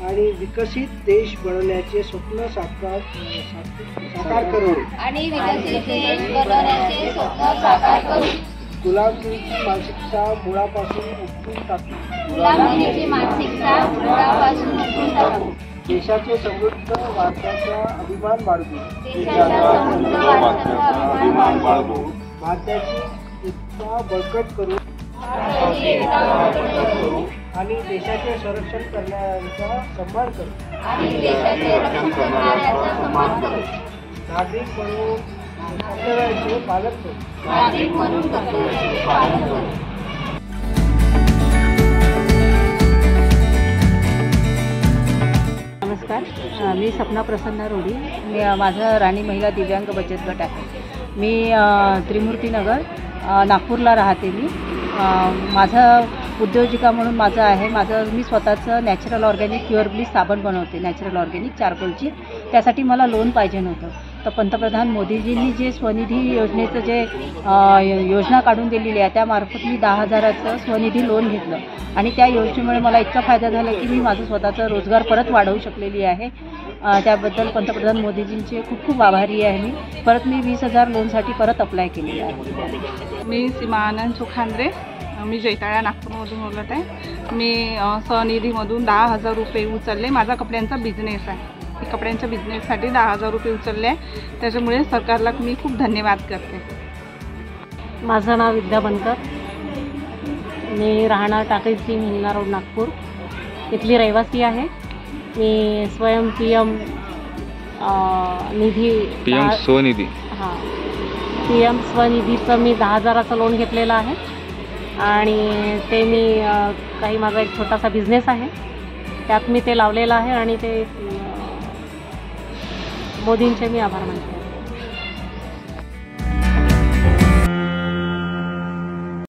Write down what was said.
आणि विकसित देश बनवण्याचे स्वप्न साकार करू गुलामगिरीची मानसिकता मुळापासून उपटून टाकू देशाचे समृद्ध वारशाचा अभिमान बाळगू भारताची एकता बळकट करू आणि देशाचे संरक्षण करण्याचा सन्मान करू नागरिक म्हणून कर्तव्याचे पालन करू नमस्कार, मी सपना प्रसन्न रोडी. माझं राणी महिला दिव्यांग बचत गट आहे. मी त्रिमूर्तीनगर नागपूरला राहते. माझं उद्योजिका म्हणून माझं आहे. मी स्वतःचं नॅचरल ऑर्गॅनिक प्युअर ब्लिस साबण बनवते, नॅचरल ऑर्गॅनिक चारकोलची. त्यासाठी मला लोन पाहिजे नव्हतं. तर पंतप्रधान मोदीजींनी जे स्वनिधी योजनेचं जे योजना काढून दिलेली आहे त्यामार्फत मी 10,000चं स्वनिधी लोन घेतलं आणि त्या योजनेमुळे मला इतका फायदा झाला की मी माझं स्वतःचा रोजगार परत वाढवू शकलेली आहे. त्याबद्दल पंतप्रधान मोदीजींचे खूप खूप आभारी आहे. मी 20,000 लोनसाठी परत अप्लाय केलेली आहे. मी सीमा आनंद सुखांद्रे, मी जैताळा नागपूरमधून बोलत आहे. मी स्वनिधीमधून 10,000 रुपये उचलले. माझा कपड्यांचा बिझनेस आहे. कपड्यांच्या बिझनेससाठी 10,000 रुपये उचलले आहे. त्याच्यामुळे सरकारला मी खूप धन्यवाद करते. माझं नाव विद्या बनकर. मी राहणार टाकळी हिंगणा रोड नागपूर, इथली रहिवासी आहे. मी स्वयं पीएम स्वनिधीचं मी 10,000चं लोन घेतलेलं आहे आणि ते मी काही माझा एक छोटासा बिझनेस आहे त्यात मी ते लावलेलं आहे आणि ते मोदींचे मी आभार मानते.